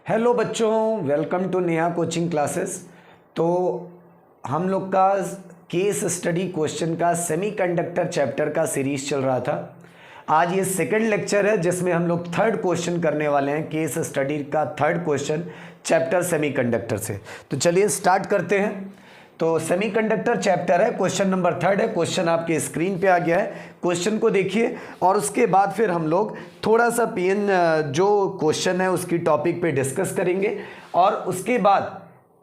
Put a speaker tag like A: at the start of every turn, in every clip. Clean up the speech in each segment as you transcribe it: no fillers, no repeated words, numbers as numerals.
A: Hello बच्चों, welcome to Neha coaching classes. तो हम लोग का केस स्टडी क्वेश्चन का सेमीकंडक्टर चैप्टर का सीरीज चल रहा था। आज ये सेकंड लेक्चर है जिसमें हम लोग थर्ड क्वेश्चन करने वाले हैं, केस स्टडी का थर्ड क्वेश्चन चैप्टर सेमीकंडक्टर से। तो चलिए स्टार्ट करते हैं। तो सेमीकंडक्टर चैप्टर है, क्वेश्चन नंबर थर्ड है। क्वेश्चन आपके स्क्रीन पे आ गया है, क्वेश्चन को देखिए और उसके बाद फिर हम लोग थोड़ा सा पीएन जो क्वेश्चन है उसकी टॉपिक पे डिस्कस करेंगे और उसके बाद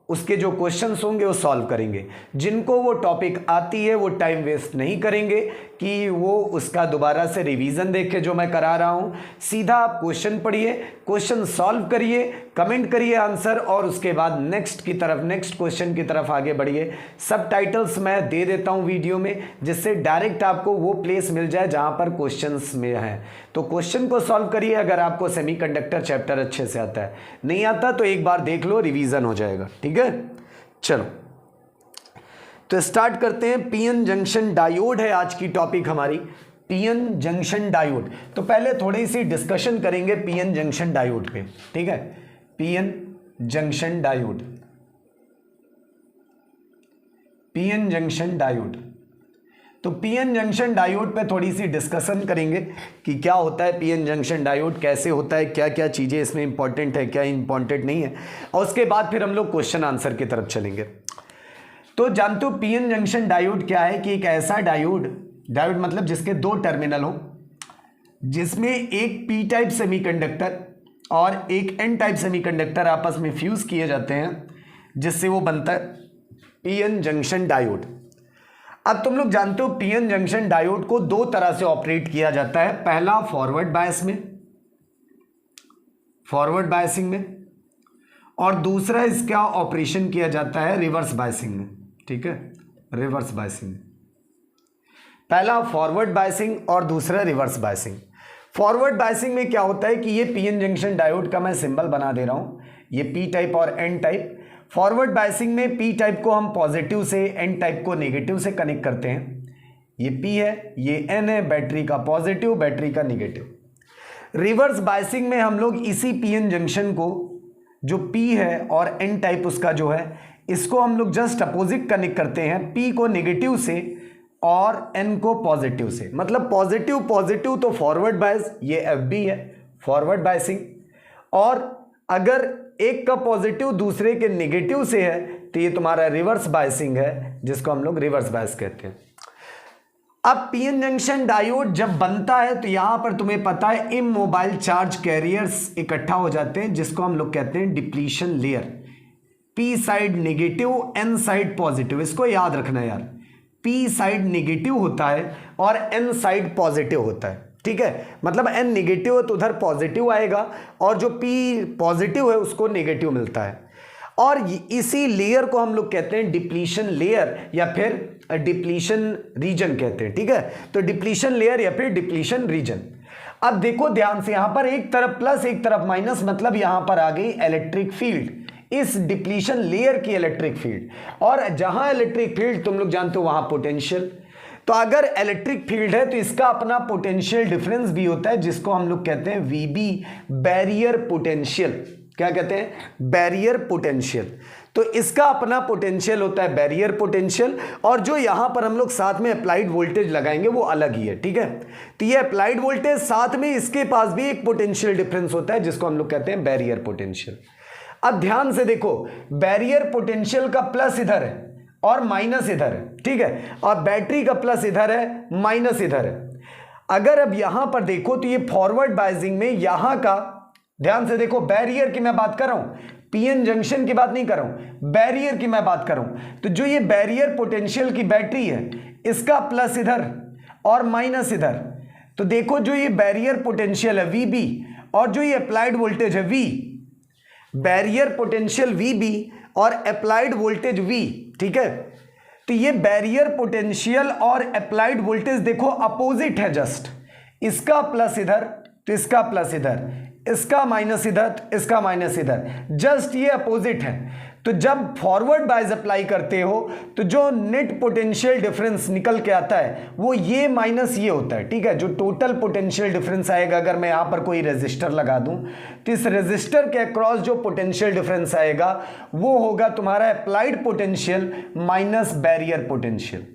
A: उसके जो क्वेश्चंस होंगे वो सॉल्व करेंगे। जिनको वो टॉपिक आती है वो टाइम वेस्ट नहीं करेंगे कि वो उसका दोबारा से रिवीजन देखे जो मैं करा रहा हूँ। सीधा आप क्वेश्चन पढ़िए, क्वेश्चन सॉल्व करिए, कमेंट करिए आंसर और उसके बाद नेक्स्ट क्वेश्चन की तरफ आगे बढ़िए। सब टाइटल्स मैं दे देता हूँ वीडियो में, जिससे डायरेक्ट आपको वो प्लेस मिल जाए जहाँ पर क्वेश्चंस में है। तो क्वेश्चन को सॉल्व करिए अगर आपको सेमीकंडक्टर चैप्टर अच्छे से आता है। नहीं आता तो एक बार देख लो, रिवीजन हो जाएगा। ठीक है, चलो तो स्टार्ट करते हैं। पीएन जंक्शन डायोड है आज की टॉपिक हमारी, पीएन जंक्शन डायोड। तो पहले थोड़ी सी डिस्कशन करेंगे पीएन जंक्शन डायोड पे। ठीक है, PN junction diode, PN junction diode. तो पीएन जंक्शन डायोड पे थोड़ी सी डिस्कशन करेंगे कि क्या होता है पीएन जंक्शन डायोड, कैसे होता है, क्या क्या चीज़ें इसमें इंपॉर्टेंट है, क्या इंपॉर्टेंट नहीं है, और उसके बाद फिर हम लोग क्वेश्चन आंसर की तरफ चलेंगे। तो जानते हो पीएन जंक्शन डायोड क्या है? कि एक ऐसा डायोड मतलब जिसके दो टर्मिनल हो, जिसमें एक पी टाइप सेमीकंडक्टर और एक एन टाइप सेमीकंडक्टर आपस में फ्यूज किए जाते हैं, जिससे वो बनता है पीएन जंक्शन डायोड। अब तुम लोग जानते हो पीएन जंक्शन डायोड को दो तरह से ऑपरेट किया जाता है। पहला फॉरवर्ड बायस में, फॉरवर्ड बायसिंग में, और दूसरा इसका ऑपरेशन किया जाता है रिवर्स बायसिंग में। ठीक है, रिवर्स बायसिंग। पहला फॉरवर्ड बायसिंग और दूसरा रिवर्स बायसिंग। फॉरवर्ड बायसिंग में क्या होता है कि ये पीएन जंक्शन डायोड का मैं सिंबल बना दे रहा हूं, ये पी टाइप और एन टाइप। फॉरवर्ड बायसिंग में पी टाइप को हम पॉजिटिव से, एन टाइप को नेगेटिव से कनेक्ट करते हैं। ये पी है, ये एन है, बैटरी का पॉजिटिव, बैटरी का नेगेटिव। रिवर्स बायसिंग में हम लोग इसी पीएन जंक्शन को, जो पी है और एन टाइप उसका जो है, इसको हम लोग जस्ट अपोजिट कनेक्ट करते हैं, पी को नेगेटिव से और एन को पॉजिटिव से। मतलब पॉजिटिव पॉजिटिव तो फॉरवर्ड बायस, ये एफ बी है फॉरवर्ड बायसिंग। और अगर एक का पॉजिटिव दूसरे के नेगेटिव से है तो ये तुम्हारा रिवर्स बायसिंग है, जिसको हम लोग रिवर्स बायस कहते हैं। अब पीएन जंक्शन डायोड जब बनता है तो यहां पर तुम्हें पता है इमोबाइल चार्ज कैरियर्स इकट्ठा हो जाते हैं, जिसको हम लोग कहते हैं depletion layer. P side negative, N side positive, इसको याद रखना यार। पी साइड नेगेटिव होता है और एन साइड पॉजिटिव होता है। ठीक है, मतलब एन नेगेटिव है तो उधर पॉजिटिव आएगा और जो पी पॉजिटिव है उसको नेगेटिव मिलता है। और इसी लेयर को हम लोग कहते हैं डिप्लीशन लेयर या फिर डिप्लीशन रीजन कहते हैं। ठीक है, तो डिप्लीशन लेयर या फिर डिप्लीशन रीजन। अब देखो ध्यान से, यहां पर एक तरफ प्लस एक तरफ माइनस, मतलब यहां पर आ गई इलेक्ट्रिक फील्ड, इस डिप्लीशन लेयर की इलेक्ट्रिक फील्ड। और जहां इलेक्ट्रिक फील्ड तुम लोग जानते हो वहां पोटेंशियल। तो अगर इलेक्ट्रिक फील्ड है तो इसका अपना पोटेंशियल डिफरेंस भी होता है, जिसको हम लोग कहते हैं वीबी, बैरियर पोटेंशियल। क्या कहते हैं? Barrier potential. तो इसका अपना पोटेंशियल होता है बैरियर पोटेंशियल, और जो यहां पर हम लोग साथ में अप्लाइड वोल्टेज लगाएंगे वो अलग ही है। ठीक है, तो ये अप्लाइड वोल्टेज साथ में इसके पास भी एक पोटेंशियल डिफरेंस होता है, जिसको हम लोग कहते हैं बैरियर पोटेंशियल। अब ध्यान से देखो, बैरियर पोटेंशियल का प्लस इधर है और माइनस इधर है। ठीक है, और बैटरी का प्लस इधर है, माइनस इधर है। अगर अब यहां पर देखो तो ये फॉरवर्ड बायसिंग में यहां का, ध्यान से देखो, बैरियर की मैं बात कर रहा हूं, पीएन जंक्शन की बात नहीं कर रहा हूं, बैरियर की मैं बात कर रहा हूं। तो जो ये बैरियर पोटेंशियल की बैटरी है, इसका प्लस इधर और माइनस इधर। तो देखो जो ये बैरियर पोटेंशियल है वीबी और जो ये अप्लाइड वोल्टेज है वी, बैरियर पोटेंशियल वीबी और अप्लाइड वोल्टेज वी। ठीक है, तो ये बैरियर पोटेंशियल और अप्लाइड वोल्टेज देखो अपोजिट है, जस्ट इसका प्लस इधर तो इसका प्लस इधर, इसका माइनस इधर, इसका माइनस इधर, जस्ट ये अपोजिट है। तो जब फॉरवर्ड बायस अप्लाई करते हो तो जो नेट पोटेंशियल डिफरेंस निकल के आता है वो ये माइनस ये होता है, ठीक है। जो टोटल पोटेंशियल डिफरेंस आएगा, अगर मैं यहां पर कोई रेजिस्टर लगा दूं तो इस रेजिस्टर के अक्रॉस जो पोटेंशियल डिफरेंस आएगा वो होगा तुम्हारा applied potential minus barrier potential.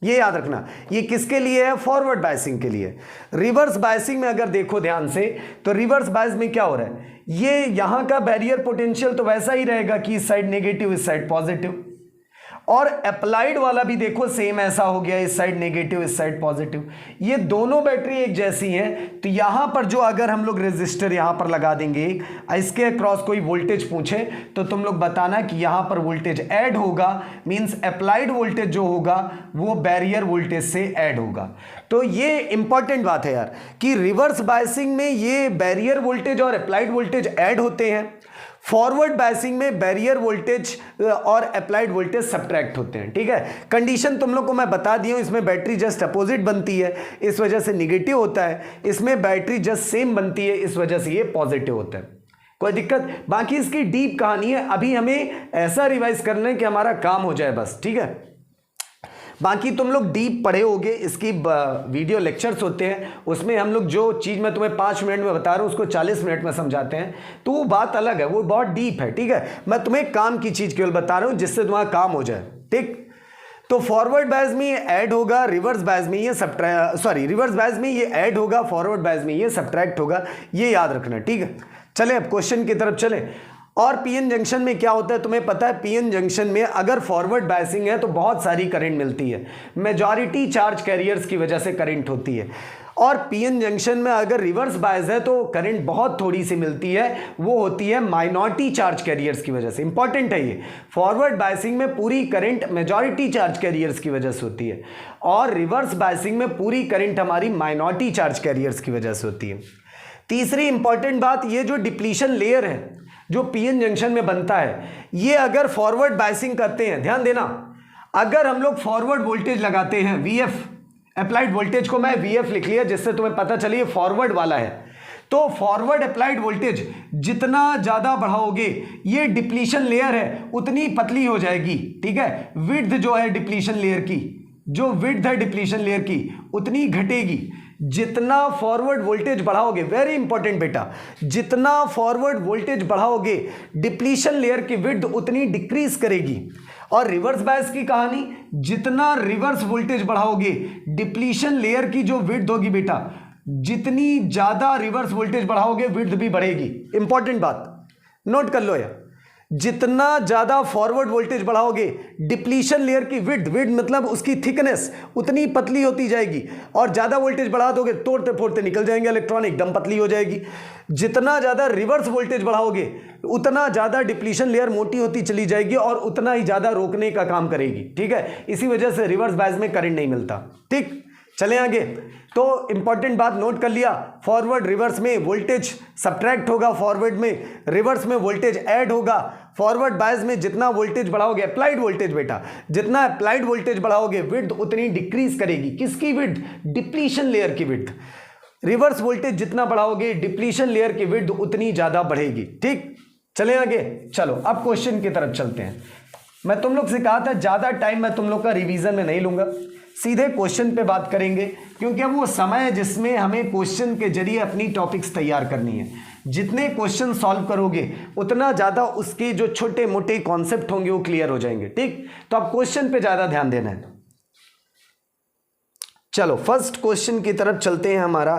A: ये याद रखना, ये किसके लिए है? फॉरवर्ड बायसिंग के लिए। रिवर्स बायसिंग में अगर देखो ध्यान से तो रिवर्स बायस में क्या हो रहा है, ये यहां का बैरियर पोटेंशियल तो वैसा ही रहेगा कि इस साइड नेगेटिव इस साइड पॉजिटिव, और अप्लाइड वाला भी देखो सेम ऐसा हो गया, इस साइड नेगेटिव इस साइड पॉजिटिव। ये दोनों बैटरी एक जैसी हैं, तो यहां पर जो अगर हम लोग रेजिस्टर यहां पर लगा देंगे, इसके अक्रॉस कोई वोल्टेज पूछे तो तुम लोग बताना कि यहां पर वोल्टेज ऐड होगा, मींस अप्लाइड वोल्टेज जो होगा वो बैरियर वोल्टेज से ऐड होगा। तो ये इंपॉर्टेंट बात है यार कि रिवर्स बायसिंग में ये बैरियर वोल्टेज और अप्लाइड वोल्टेज ऐड होते हैं, फॉरवर्ड बायसिंग में बैरियर वोल्टेज और अप्लाइड वोल्टेज सब्ट्रैक्ट होते हैं, ठीक है। कंडीशन तुम लोग को मैं बता दी हूं, इसमें बैटरी जस्ट अपोजिट बनती है इस वजह से निगेटिव होता है, इसमें बैटरी जस्ट सेम बनती है इस वजह से ये पॉजिटिव होता है। कोई दिक्कत? बाकी इसकी डीप कहानी है, अभी हमें ऐसा रिवाइज करना है कि हमारा काम हो जाए बस, ठीक है। बाकी तुम लोग डीप पढ़े होगे, इसकी वीडियो लेक्चर्स होते हैं, उसमें हम लोग जो चीज़ मैं तुम्हें 5 मिनट में बता रहा हूँ उसको 40 मिनट में समझाते हैं, तो वो बात अलग है, वो बहुत डीप है, ठीक है। मैं तुम्हें काम की चीज़ केवल बता रहा हूँ जिससे तुम्हारा काम हो जाए, ठीक। तो फॉरवर्ड बायस में ये ऐड होगा, रिवर्स बायस में ये रिवर्स बायस में ये ऐड होगा, फॉरवर्ड बायस में ये सब्ट्रैक्ट होगा, ये याद रखना, ठीक है। चले अब क्वेश्चन की तरफ चले। और पीएन जंक्शन में क्या होता है तुम्हें पता है? पीएन जंक्शन में अगर फॉरवर्ड बायसिंग है तो बहुत सारी करंट मिलती है, मेजॉरिटी चार्ज कैरियर्स की वजह से करंट होती है, और पीएन जंक्शन में अगर रिवर्स बायस है तो करंट बहुत थोड़ी सी मिलती है, वो होती है माइनॉरिटी चार्ज कैरियर्स की वजह से। इंपॉर्टेंट है ये, फॉरवर्ड बायसिंग में पूरी करंट मेजॉरिटी चार्ज कैरियर्स की वजह से होती है, और रिवर्स बायसिंग में पूरी करंट हमारी माइनॉरिटी चार्ज कैरियर्स की वजह से होती है। तीसरी इंपॉर्टेंट बात, ये जो डिप्लीशन लेयर है जो पीएन जंक्शन में बनता है, ये अगर फॉरवर्ड बायसिंग करते हैं, ध्यान देना, अगर हम लोग फॉरवर्ड वोल्टेज लगाते हैं वीएफ, अप्लाइड वोल्टेज को मैं वीएफ लिख लिया जिससे तुम्हें पता चले ये फॉरवर्ड वाला है, तो फॉरवर्ड अप्लाइड वोल्टेज जितना ज्यादा बढ़ाओगे ये डिप्लीशन लेयर है उतनी पतली हो जाएगी, ठीक है। विड्थ जो है डिप्लीशन लेयर की, जो विड्थ है डिप्लीशन लेयर की उतनी घटेगी। जितना फॉरवर्ड वोल्टेज बढ़ाओगे, वेरी इंपॉर्टेंट बेटा, जितना फॉरवर्ड वोल्टेज बढ़ाओगे डिप्लीशन लेयर की विड्थ उतनी डिक्रीज करेगी। और रिवर्स बायस की कहानी, जितना रिवर्स वोल्टेज बढ़ाओगे डिप्लीशन लेयर की जो विड्थ होगी बेटा, जितनी ज्यादा रिवर्स वोल्टेज बढ़ाओगे विड्थ भी बढ़ेगी। इंपॉर्टेंट बात नोट कर लो यार, जितना ज्यादा फॉरवर्ड वोल्टेज बढ़ाओगे डिप्लीशन लेयर की विड्थ मतलब उसकी थिकनेस उतनी पतली होती जाएगी, और ज्यादा वोल्टेज बढ़ा दोगे तोड़ते फोड़ते निकल जाएंगे इलेक्ट्रॉन, एकदम पतली हो जाएगी। जितना ज्यादा रिवर्स वोल्टेज बढ़ाओगे उतना ज्यादा डिप्लीशन लेयर मोटी होती चली जाएगी और उतना ही ज्यादा रोकने का काम करेगी, ठीक है। इसी वजह से रिवर्स बायस में करंट नहीं मिलता, ठीक। चलें आगे। तो इंपॉर्टेंट बात नोट कर लिया, फॉरवर्ड रिवर्स में वोल्टेज सब्ट्रैक्ट होगा, फॉरवर्ड में रिवर्स में वोल्टेज ऐड होगा। फॉरवर्ड बायस में जितना वोल्टेज बढ़ाओगे, अप्लाइड वोल्टेज बेटा, जितना अप्लाइड वोल्टेज बढ़ाओगे विड्थ उतनी डिक्रीज करेगी। किसकी विड्थ? डिप्लीशन लेयर की विड्थ। रिवर्स वोल्टेज जितना बढ़ाओगे डिप्लीशन लेयर की विड्थ उतनी ज्यादा बढ़ेगी, ठीक। चलें आगे। चलो अब क्वेश्चन की तरफ चलते हैं। मैं तुम लोग से कहा था ज्यादा टाइम मैं तुम लोग का रिवीजन में नहीं लूंगा, सीधे क्वेश्चन पे बात करेंगे, क्योंकि अब वो समय है जिसमें हमें क्वेश्चन के जरिए अपनी टॉपिक्स तैयार करनी है। जितने क्वेश्चन सॉल्व करोगे उतना ज़्यादा उसके जो छोटे मोटे कॉन्सेप्ट होंगे वो क्लियर हो जाएंगे, ठीक। तो अब क्वेश्चन पे ज़्यादा ध्यान देना है। चलो फर्स्ट क्वेश्चन की तरफ चलते हैं हमारा।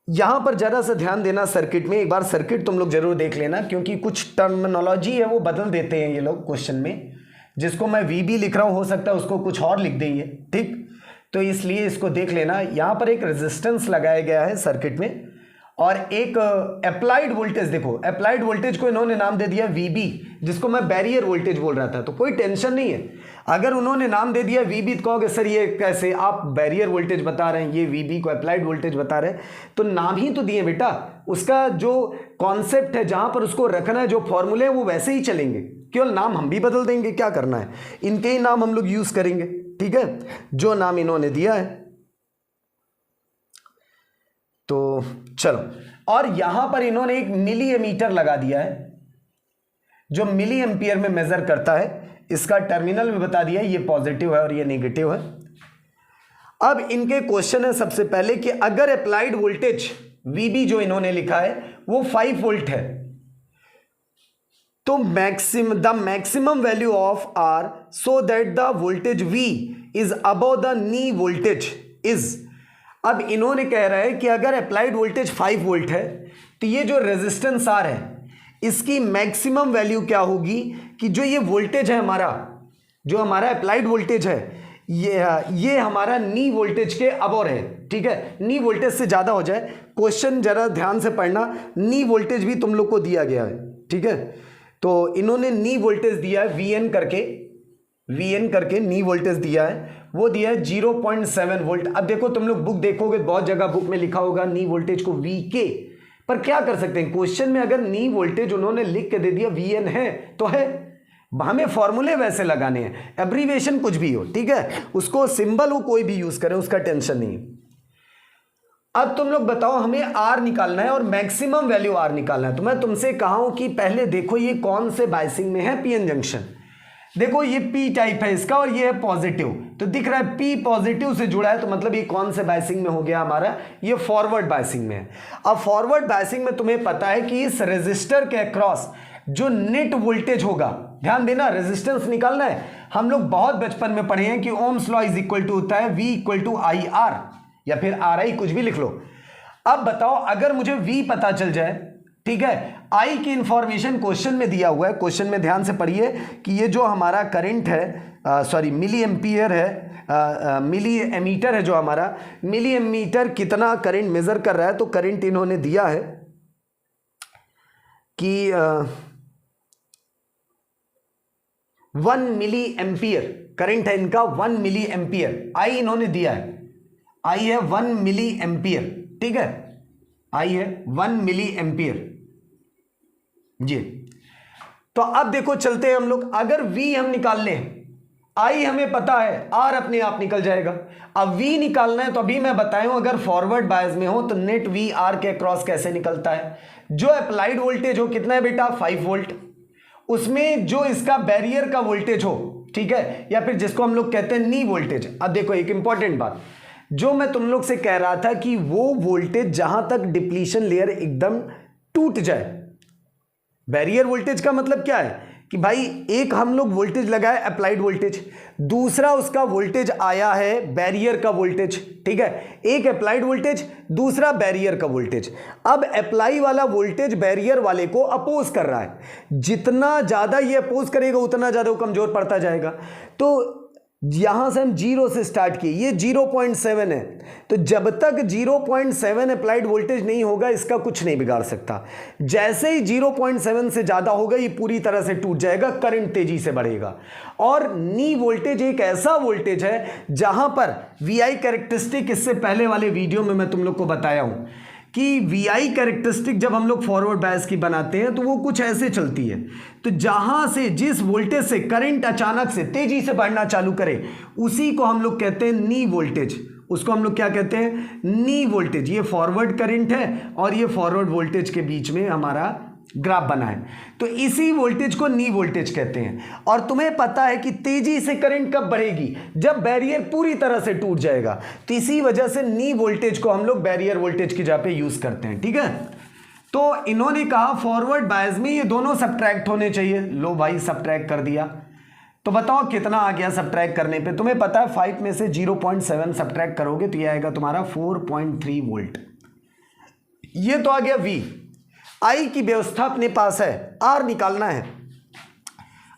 A: यहां पर ज़रा सा ध्यान देना सर्किट में, एक बार सर्किट तुम लोग जरूर देख लेना, क्योंकि कुछ टर्मिनोलॉजी है वो बदल देते हैं ये लोग क्वेश्चन में। जिसको मैं वीबी लिख रहा हूं हो सकता है उसको कुछ और लिख देंगे, ठीक। तो इसलिए इसको देख लेना। यहां पर एक रेजिस्टेंस लगाया गया है सर्किट में, और एक अप्लाइड वोल्टेज, देखो अप्लाइड वोल्टेज को इन्होंने नाम दे दिया वीबी, जिसको मैं बैरियर वोल्टेज बोल रहा था। तो कोई टेंशन नहीं है, अगर उन्होंने नाम दे दिया वीबी तो कहोगे सर ये कैसे, आप बैरियर वोल्टेज बता रहे हैं, ये वीबी को अप्लाइड वोल्टेज बता रहे हैं। तो नाम ही तो दिए बेटा, उसका जो कॉन्सेप्ट है जहां पर उसको रखना है, जो फॉर्मूले है वो वैसे ही चलेंगे, केवल नाम हम भी बदल देंगे, क्या करना है, इनके ही नाम हम लोग यूज करेंगे, ठीक है, जो नाम इन्होंने दिया है। तो चलो, और यहां पर इन्होंने एक मिली एमीटर लगा दिया है, जो मिली एम्पियर में मेजर करता है। इसका टर्मिनल भी बता दिया, ये पॉजिटिव है और ये नेगेटिव है। अब इनके क्वेश्चन है सबसे पहले कि अगर अप्लाइड वोल्टेज VB जो इन्होंने लिखा है वो 5 वोल्ट है, तो the maximum value of R so that the voltage V is above the knee voltage is. अब इन्होंने कह रहा है कि अगर अप्लाइड वोल्टेज 5 वोल्ट है तो ये जो रेजिस्टेंस R है इसकी मैक्सिमम वैल्यू क्या होगी कि जो ये वोल्टेज है हमारा, जो हमारा अप्लाइड वोल्टेज है ये हमारा नी वोल्टेज के अबोर है। ठीक है, नी वोल्टेज से ज़्यादा हो जाए। क्वेश्चन जरा ध्यान से पढ़ना, नी वोल्टेज भी तुम लोग को दिया गया है। ठीक है, तो इन्होंने नी वोल्टेज दिया है VN करके नी वोल्टेज दिया है, वो दिया है 0.7 वोल्ट। अब देखो तुम लोग बुक देखोगे, बहुत जगह बुक में लिखा होगा नी वोल्टेज को VK, पर क्या कर सकते हैं, क्वेश्चन में अगर नी वोल्टेज उन्होंने लिख के दे दिया VN है तो है, हमें फॉर्मूले वैसे लगाने हैं, एब्रीविएशन कुछ भी हो। ठीक है, उसको सिंबल हो कोई भी यूज करें, उसका टेंशन नहीं है। अब तुम लोग बताओ, हमें R निकालना है और मैक्सिमम वैल्यू R निकालना है। तो मैं तुमसे कहा हूं कि पहले देखो ये कौन से बायसिंग में है, PN जंक्शन। देखो ये P टाइप है इसका और ये है पॉजिटिव, तो दिख रहा है P पॉजिटिव से जुड़ा है, तो मतलब ये कौन से बायसिंग में हो गया हमारा, ये फॉरवर्ड बायसिंग में है। अब फॉरवर्ड बायसिंग में तुम्हें पता है कि इस रेजिस्टर के अक्रॉस जो नेट वोल्टेज होगा, ध्यान देना, रेजिस्टेंस निकालना है। हम लोग बहुत बचपन में पढ़े हैं कि Ohm's law is equal to होता है V इक्वल टू IR या फिर RI, कुछ भी लिख लो। अब बताओ अगर मुझे V पता चल जाए, ठीक है, I की इंफॉर्मेशन क्वेश्चन में दिया हुआ है, क्वेश्चन में ध्यान से पढ़िए कि ये जो हमारा करंट है, मिली एम्पियर है, मिली एमीटर है, जो हमारा मिली एमीटर कितना करंट मेजर कर रहा है, तो करंट इन्होंने दिया है कि 1 मिली एम्पियर करंट है इनका, 1 मिली एम्पियर। I इन्होंने दिया है, I है 1 मिली एम्पियर। ठीक है, I है 1 मिली एम्पियर जी। तो अब देखो चलते हैं हम लोग, अगर V हम निकाल लें, I हमें पता है, R अपने आप निकल जाएगा। अब V निकालना है तो अभी मैं बताया हूं, अगर फॉरवर्ड बायस में हो तो नेट V R के क्रॉस कैसे निकलता है। जो अप्लाइड वोल्टेज हो कितना है बेटा, 5 वोल्ट, उसमें जो इसका बैरियर का वोल्टेज हो, ठीक है, या फिर जिसको हम लोग कहते हैं नी वोल्टेज। अब देखो एक इंपॉर्टेंट बात, जो मैं तुम लोग से कह रहा था कि वो वोल्टेज जहां तक डिप्लीशन लेयर एकदम टूट जाए, बैरियर वोल्टेज का मतलब क्या है कि भाई एक हम लोग वोल्टेज लगाए अप्लाइड वोल्टेज, दूसरा उसका वोल्टेज आया है बैरियर का वोल्टेज। ठीक है, एक अप्लाइड वोल्टेज, दूसरा बैरियर का वोल्टेज। अब अप्लाई वाला वोल्टेज बैरियर वाले को अपोज कर रहा है, जितना ज्यादा ये अपोज करेगा उतना ज्यादा वो कमजोर पड़ता जाएगा। तो यहां से हम 0 से स्टार्ट किए, ये 0.7 है, तो जब तक 0.7 अप्लाइड वोल्टेज नहीं होगा इसका कुछ नहीं बिगाड़ सकता। जैसे ही 0.7 से ज्यादा होगा ये पूरी तरह से टूट जाएगा, करंट तेजी से बढ़ेगा। और नी वोल्टेज एक ऐसा वोल्टेज है जहां पर VI कैरेक्टरिस्टिक, इससे पहले वाले वीडियो में मैं तुम लोग को बताया हूं कि VI कैरेक्टरिस्टिक जब हम लोग फॉरवर्ड बायस की बनाते हैं तो वो कुछ ऐसे चलती है। तो जहां से जिस वोल्टेज से करंट अचानक से तेजी से बढ़ना चालू करे उसी को हम लोग कहते हैं नी वोल्टेज। उसको हम लोग क्या कहते हैं, नी वोल्टेज। ये फॉरवर्ड करंट है और ये फॉरवर्ड वोल्टेज के बीच में हमारा ग्राफ बना है, तो इसी वोल्टेज को नी वोल्टेज कहते हैं। और तुम्हें पता है कि तेजी से करंट कब बढ़ेगी, जब बैरियर पूरी तरह से टूट जाएगा। तो इसी वजह से नी वोल्टेज को हम लोग बैरियर वोल्टेज की जगह पे यूज करते हैं। ठीक है, तो इन्होंने कहा फॉरवर्ड बायस में ये दोनों सब्ट्रैक्ट होने चाहिए। लो भाई सब्ट्रैक्ट कर दिया, तो बताओ कितना आ गया सब्ट्रैक्ट करने पे। तुम्हें पता है 5 में से 0.7 सब्ट्रैक्ट करोगे तो ये आएगा तुम्हारा 4.3 वोल्ट। ये तो आ गया V। I की व्यवस्था अपने पास है, R निकालना है।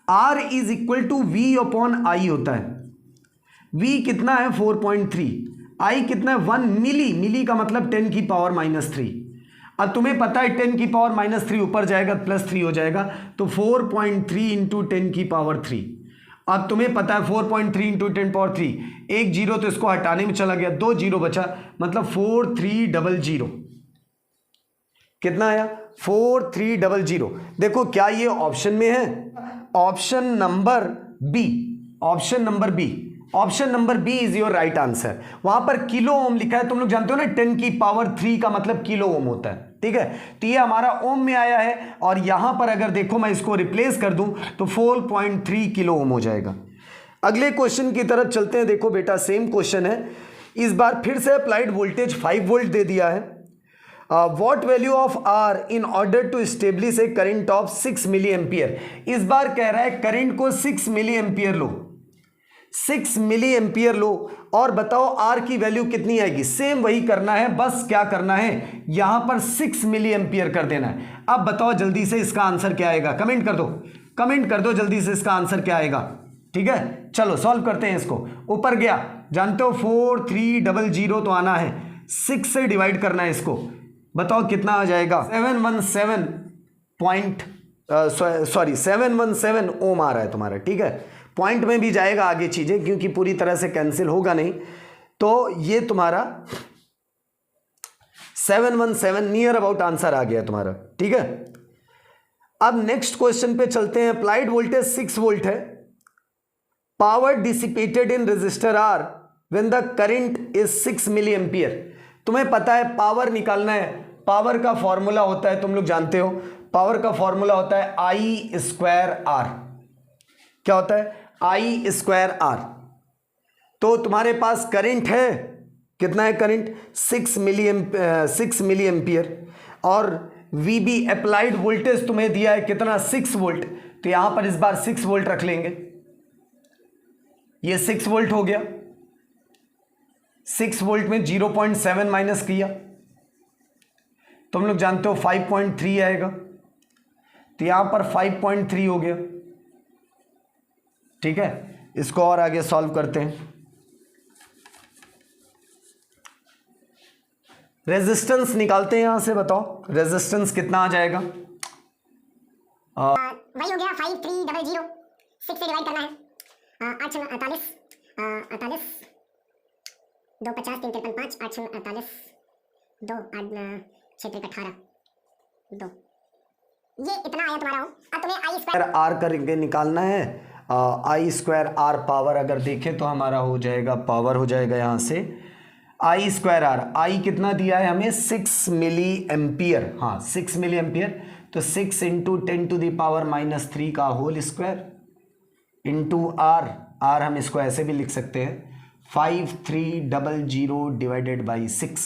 A: R is equal to V upon I होता है। V कितना है 4.3, I कितना है 1 मिली, मिली का मतलब 10 की पावर -3। अब तुम्हें पता है 10 की पावर -3 ऊपर जाएगा +3 हो जाएगा, तो 4.3 इंटू 10 की पावर 3। अब तुम्हें पता है 4.3 इंटू 10 पावर 3, एक जीरो तो इसको हटाने में चला गया, 2 जीरो बचा, मतलब 4300। कितना आया 4300। देखो क्या ये ऑप्शन में है, option number B, option number B, option number B is your right answer. वहां पर किलो ओम लिखा है, तुम लोग जानते हो ना 10 की पावर 3 का मतलब किलो ओम होता है। ठीक है। तो ये हमारा ओम में आया है और यहां पर अगर देखो मैं इसको रिप्लेस कर दूं तो 4.3 किलो ओम हो जाएगा। अगले क्वेश्चन की तरफ चलते हैं। देखो बेटा सेम क्वेश्चन है, इस बार फिर से अप्लाइड वोल्टेज 5 वोल्ट दे दिया है। What value of R in order to establish a current of 6 milli ampere. इस बार कह रहा है करंट को 6 मिली एम्पियर लो, 6 मिली एम्पियर लो और बताओ आर की वैल्यू कितनी आएगी। सेम वही करना है, बस क्या करना है यहां पर 6 मिली एम्पियर कर देना है। अब बताओ जल्दी से इसका आंसर क्या आएगा, कमेंट कर दो, कमेंट कर दो जल्दी से इसका आंसर क्या आएगा। ठीक है चलो सॉल्व करते हैं इसको। ऊपर गया, जानते हो 4300 तो आना है, 6 से डिवाइड करना है इसको, बताओ कितना आ जाएगा। 717 ओम आ रहा है तुम्हारा। ठीक है पॉइंट में भी जाएगा आगे चीजें, क्योंकि पूरी तरह से कैंसिल होगा नहीं। तो ये तुम्हारा 717 नियर अबाउट आंसर आ गया तुम्हारा। ठीक है अब नेक्स्ट क्वेश्चन पे चलते हैं। अप्लाइड वोल्टेज 6 वोल्ट है, power dissipated in resistor R when the current is 6 milli ampere. तुम्हें पता है पावर निकालना है, पावर का फॉर्मूला होता है, तुम लोग जानते हो पावर का फॉर्मूला होता है I स्क्वायर आर। क्या होता है I स्क्वायर आर। तो तुम्हारे पास करंट है, कितना है करंट 6 मिली एम्पियर और VB अप्लाइड वोल्टेज तुम्हें दिया है कितना 6 वोल्ट। तो यहां पर इस बार 6 वोल्ट रख लेंगे, ये 6 वोल्ट हो गया। 6 वोल्ट में 0.7 माइनस किया, तुम लोग जानते हो 5.3 आएगा, तो यहां पर 5.3 हो गया। ठीक है इसको और आगे सॉल्व करते हैं। रेजिस्टेंस निकालते हैं यहां से, बताओ रेजिस्टेंस कितना आ जाएगा।
B: वही हो गया 5300, 6 से डिवाइड करना है। 8 48 48 2 50 3 53 5 8 48 2 8 6 18 2, ये इतना आया तुम्हारा। अब तुम्हें आई स्क्वायर
A: आर करके निकालना है। आई स्क्वायर आर पावर अगर देखें तो हमारा हो जाएगा, पावर हो जाएगा यहां से आई स्क्वायर आर। आई कितना दिया है हमें 6 मिली एम्पियर, हाँ 6 मिली एम्पियर। तो 6 इंटू 10⁻³ का whole square into R. R हम इसको ऐसे भी लिख सकते हैं 5300 डिवाइडेड बाई 6।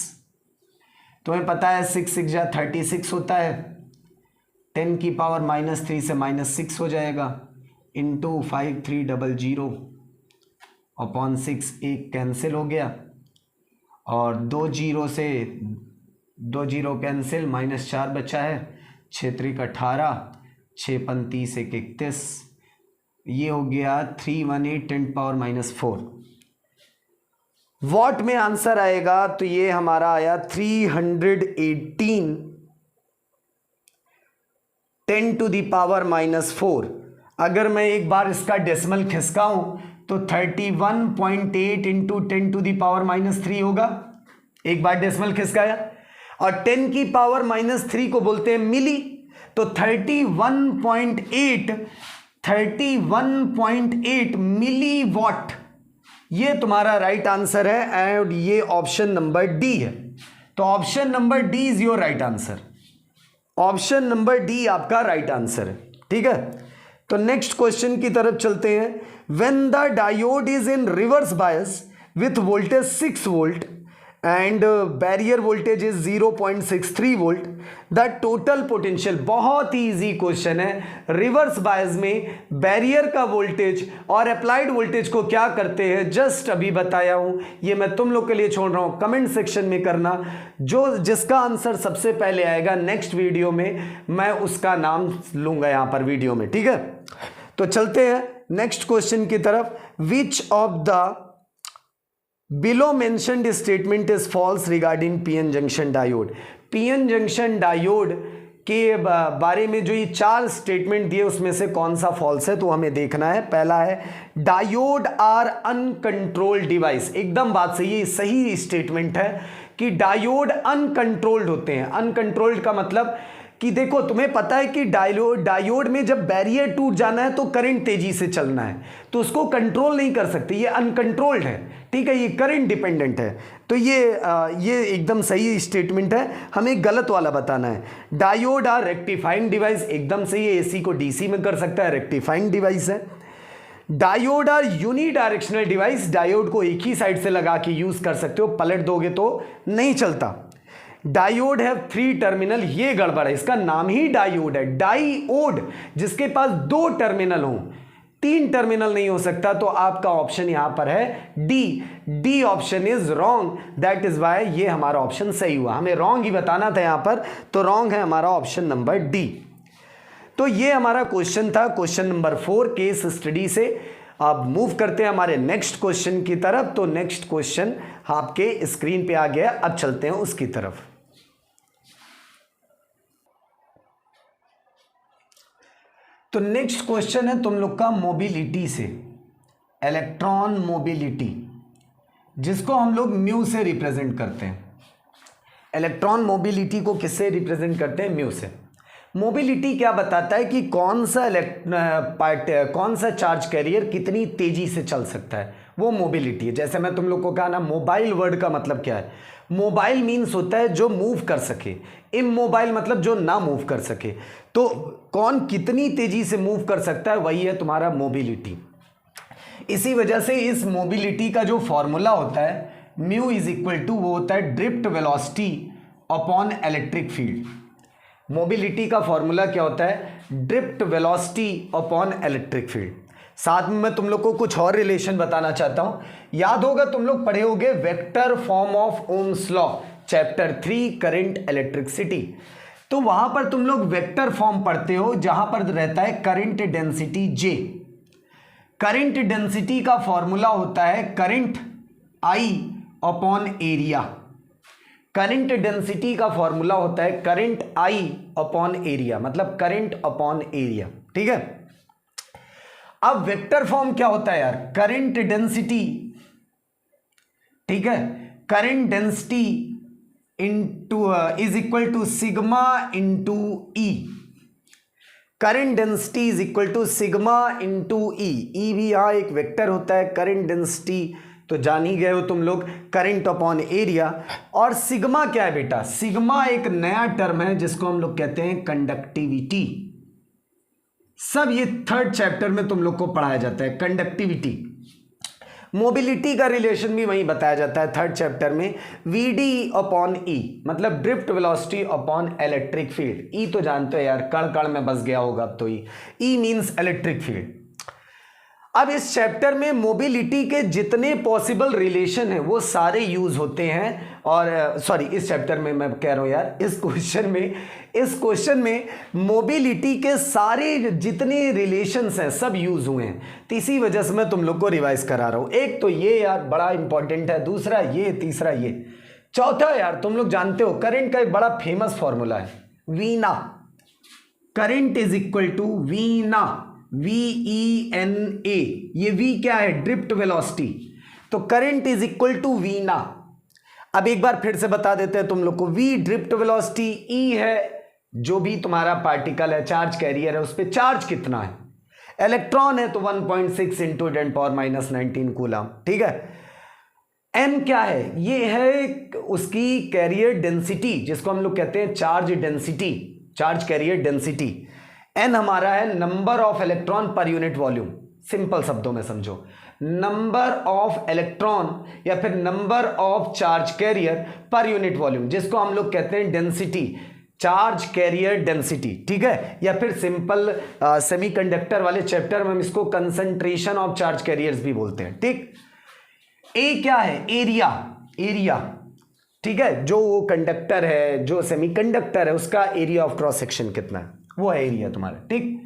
A: तुम्हें पता है 6 6 जा 36 होता है, 10⁻³ से -6 हो जाएगा इंटू 5300 अपॉन 6, एक कैंसिल हो गया और 2 जीरो से 2 जीरो कैंसिल, -4 बचा है, 6 3 18 6 35 1 31, ये हो गया 318 10⁻⁻⁴। वॉट में आंसर आएगा तो ये हमारा आया 318 10⁻⁻⁴। अगर मैं एक बार इसका डेसिमल खिसकाऊं तो 31.8 इंटू 10⁻⁻³ होगा। एक बार डेसिमल खिसकाया और 10⁻³ को बोलते हैं मिली, तो 31.8 मिली वॉट, ये तुम्हारा राइट आंसर है एंड ये ऑप्शन नंबर डी है। तो option number D is your right answer, option number D आपका राइट आंसर है। ठीक है तो नेक्स्ट क्वेश्चन की तरफ चलते हैं। When the diode is in reverse bias with voltage 6 volt and barrier voltage is 0.63 volt, the total potential. बहुत ही इजी क्वेश्चन है। रिवर्स बायस में बैरियर का वोल्टेज और अप्लाइड वोल्टेज को क्या करते हैं जस्ट अभी बताया हूं, ये मैं तुम लोग के लिए छोड़ रहा हूं, कमेंट सेक्शन में करना। जिसका आंसर सबसे पहले आएगा नेक्स्ट वीडियो में मैं उसका नाम लूंगा यहां पर वीडियो में। ठीक है तो चलते हैं नेक्स्ट क्वेश्चन की तरफ। Which of the below mentioned statement is false regarding PN junction diode. PN junction diode के बारे में जो ये 4 स्टेटमेंट दिए उसमें से कौन सा फॉल्स है तो हमें देखना है। पहला है डायोड आर अनकंट्रोल्ड डिवाइस, एकदम बात सही है, सही स्टेटमेंट है कि डायोड अनकंट्रोल्ड होते हैं। अनकंट्रोल्ड का मतलब कि देखो तुम्हें पता है कि डायोड में जब बैरियर टूट जाना है तो करंट तेजी से चलना है, तो उसको कंट्रोल नहीं कर सकते, ये अनकंट्रोल्ड है, ठीक है, ये करंट डिपेंडेंट है। तो ये एकदम सही स्टेटमेंट है, हमें गलत वाला बताना है। डायोड आर रेक्टिफाइंग डिवाइस, एकदम सही है, एसी को डीसी में कर सकता है, रेक्टिफाइंग डिवाइस है। Diode are unidirectional device, diode को एक ही साइड से लगा के यूज कर सकते हो, पलट दोगे तो नहीं चलता। डायोड है 3 टर्मिनल, ये गड़बड़ है, इसका नाम ही डायोड है। डायोड जिसके पास 2 टर्मिनल हो, 3 टर्मिनल नहीं हो सकता, तो आपका ऑप्शन यहां पर है D option is wrong, that is why ये हमारा ऑप्शन सही हुआ। हमें रॉन्ग ही बताना था यहां पर, तो रॉन्ग है हमारा ऑप्शन नंबर डी। तो ये हमारा क्वेश्चन था, क्वेश्चन नंबर 4 केस स्टडी से। अब मूव करते हैं हमारे नेक्स्ट क्वेश्चन की तरफ। तो नेक्स्ट क्वेश्चन आपके स्क्रीन पे आ गया, अब चलते हैं उसकी तरफ। तो नेक्स्ट क्वेश्चन है तुम लोग का मोबिलिटी से, इलेक्ट्रॉन मोबिलिटी, जिसको हम लोग म्यू से रिप्रेजेंट करते हैं। इलेक्ट्रॉन मोबिलिटी को किससे रिप्रेजेंट करते हैं? म्यू से। मोबिलिटी क्या बताता है कि कौन सा चार्ज कैरियर कितनी तेजी से चल सकता है, वो मोबिलिटी है। जैसे मैं तुम लोग को कहा ना, मोबाइल वर्ड का मतलब क्या है? मोबाइल मीन्स होता है जो मूव कर सके, इमोबाइल मतलब जो ना मूव कर सके। तो कौन कितनी तेजी से मूव कर सकता है, वही है तुम्हारा मोबिलिटी। इसी वजह से इस मोबिलिटी का जो फॉर्मूला होता है म्यू इज इक्वल टू, वो होता है drift velocity upon electric field. Mobility का फॉर्मूला क्या होता है? Drift velocity upon electric field. साथ में मैं तुम लोग को कुछ और रिलेशन बताना चाहता हूं। याद होगा तुम लोग पढ़े होगे vector form of Ohm's law, chapter 3 current electricity. तो वहां पर तुम लोग वेक्टर फॉर्म पढ़ते हो, जहां पर रहता है current density J। Current density का फॉर्मूला होता है current I upon area. Current density का फॉर्मूला होता है करंट I अपॉन एरिया, मतलब करंट अपॉन एरिया, ठीक है। अब वेक्टर फॉर्म क्या होता है यार? करंट डेंसिटी, ठीक है, current density into is equal to sigma into E. Current density is equal to sigma into E. E भी यहां एक वेक्टर होता है। करंट डेंसिटी तो जान ही गए हो तुम लोग, करंट अपॉन एरिया। और सिग्मा क्या है बेटा? सिग्मा एक नया टर्म है जिसको हम लोग कहते हैं कंडक्टिविटी। सब ये 3rd चैप्टर में तुम लोग को पढ़ाया जाता है, कंडक्टिविटी। मोबिलिटी का रिलेशन भी वहीं बताया जाता है 3rd चैप्टर में, VD अपॉन E, मतलब drift velocity upon electric field. E तो जानते हो यार, कण कण में बस गया होगा अब तो। E means electric field. अब इस चैप्टर में मोबिलिटी के जितने पॉसिबल रिलेशन हैं वो सारे यूज होते हैं। और सॉरी, इस चैप्टर में मैं कह रहा हूं यार, इस क्वेश्चन में मोबिलिटी के सारे जितने रिलेशंस हैं सब यूज हुए हैं। तो इसी वजह से मैं तुम लोग को रिवाइज करा रहा हूं। एक तो ये यार बड़ा इंपॉर्टेंट है, दूसरा ये, तीसरा ये, चौथा यार तुम लोग जानते हो करंट का एक बड़ा फेमस फॉर्मूला है, vena. Current is equal to vena, VENA। ये V क्या है? Drift velocity. तो current is equal to vena. अब एक बार फिर से बता देते हैं तुम लोग को, V ड्रिफ्ट वेलोसिटी, E है जो भी तुम्हारा पार्टिकल है, चार्ज कैरियर है, उस पर चार्ज कितना है, इलेक्ट्रॉन है तो 1.6 इंटू 10⁻19 कूलम, ठीक है। N क्या है? ये है उसकी कैरियर डेंसिटी, जिसको हम लोग कहते हैं charge density, charge carrier density. N हमारा है number of electron per unit volume. Simple शब्दों में समझो, नंबर ऑफ इलेक्ट्रॉन या फिर number of charge carrier per unit volume, जिसको हम लोग कहते हैं डेंसिटी, चार्ज कैरियर डेंसिटी, ठीक है। या फिर सिंपल सेमीकंडक्टर वाले चैप्टर में हम इसको कंसंट्रेशन ऑफ चार्ज कैरियर्स भी बोलते हैं, ठीक। ए क्या है? एरिया, ठीक है। जो वो कंडक्टर है, जो सेमीकंडक्टर है, उसका एरिया ऑफ क्रॉस सेक्शन कितना है, वो है एरिया तुम्हारा, ठीक।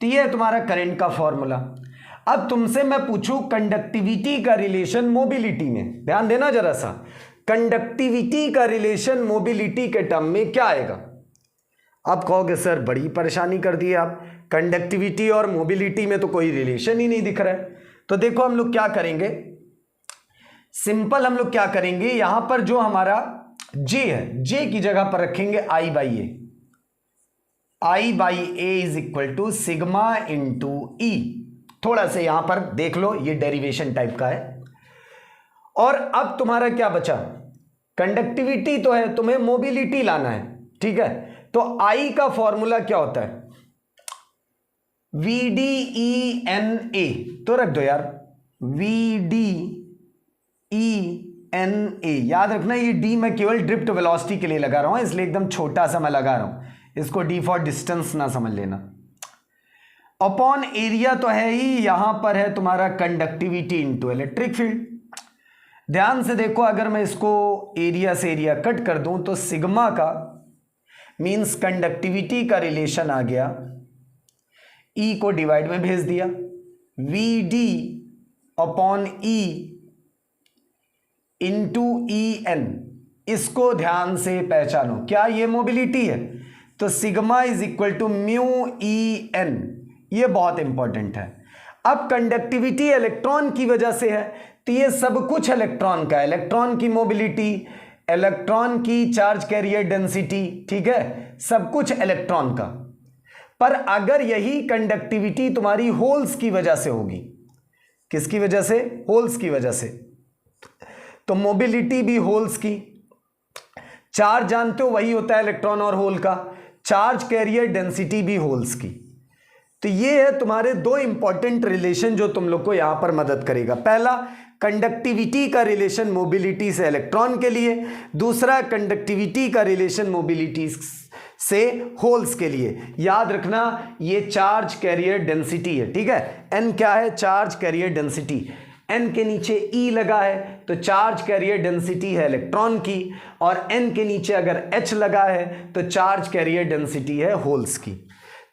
A: तो ये है तुम्हारा करंट का फॉर्मूला। अब तुमसे मैं पूछूं कंडक्टिविटी का रिलेशन मोबिलिटी में, ध्यान देना जरा सा। कंडक्टिविटी का रिलेशन मोबिलिटी के टर्म में क्या आएगा? आप कहोगे सर बड़ी परेशानी कर दी आप, कंडक्टिविटी और मोबिलिटी में तो कोई रिलेशन ही नहीं दिख रहा है। तो देखो हम लोग क्या करेंगे, सिंपल हम लोग क्या करेंगे, यहां पर जो हमारा J है, J की जगह पर रखेंगे I/A। I by A is equal to sigma into E. थोड़ा सा यहां पर देख लो, ये डेरिवेशन टाइप का है। और अब तुम्हारा क्या बचा, कंडक्टिविटी तो है, तुम्हें मोबिलिटी लाना है, ठीक है। तो I का फॉर्मूला क्या होता है, VDENA, तो रख दो यार VDENA। याद रखना ये D मैं केवल ड्रिफ्ट वेलोसिटी के लिए लगा रहा हूं, इसलिए एकदम छोटा सा मैं लगा रहा हूं, इसको D फॉर डिस्टेंस ना समझ लेना। अपॉन एरिया तो है ही, यहां पर है तुम्हारा कंडक्टिविटी इंटू इलेक्ट्रिक फील्ड। ध्यान से देखो, अगर मैं इसको एरिया से एरिया कट कर दूं तो सिग्मा का मींस कंडक्टिविटी का रिलेशन आ गया, ई को डिवाइड में भेज दिया, VD upon E into EN। इसको ध्यान से पहचानो, क्या ये मोबिलिटी है, तो sigma is equal to mu EN। ये बहुत इंपॉर्टेंट है। अब कंडक्टिविटी इलेक्ट्रॉन की वजह से है, तो ये सब कुछ इलेक्ट्रॉन का, इलेक्ट्रॉन की मोबिलिटी, इलेक्ट्रॉन की चार्ज कैरियर डेंसिटी, ठीक है, सब कुछ इलेक्ट्रॉन का। पर अगर यही कंडक्टिविटी तुम्हारी होल्स की वजह से होगी, किसकी वजह से, होल्स की वजह से, तो मोबिलिटी भी होल्स की। चार्ज जानते हो वही होता है इलेक्ट्रॉन और होल का, चार्ज कैरियर डेंसिटी भी होल्स की। तो ये है तुम्हारे दो इंपॉर्टेंट रिलेशन जो तुम लोग को यहां पर मदद करेगा। पहला, कंडक्टिविटी का रिलेशन मोबिलिटी से इलेक्ट्रॉन के लिए, दूसरा कंडक्टिविटी का रिलेशन मोबिलिटी से होल्स के लिए। याद रखना ये चार्ज कैरियर डेंसिटी है, ठीक है। एन क्या है, चार्ज कैरियर डेंसिटी। एन के नीचे ई लगा है तो चार्ज कैरियर डेंसिटी है इलेक्ट्रॉन की, और एन के नीचे अगर एच लगा है तो चार्ज कैरियर डेंसिटी है होल्स की।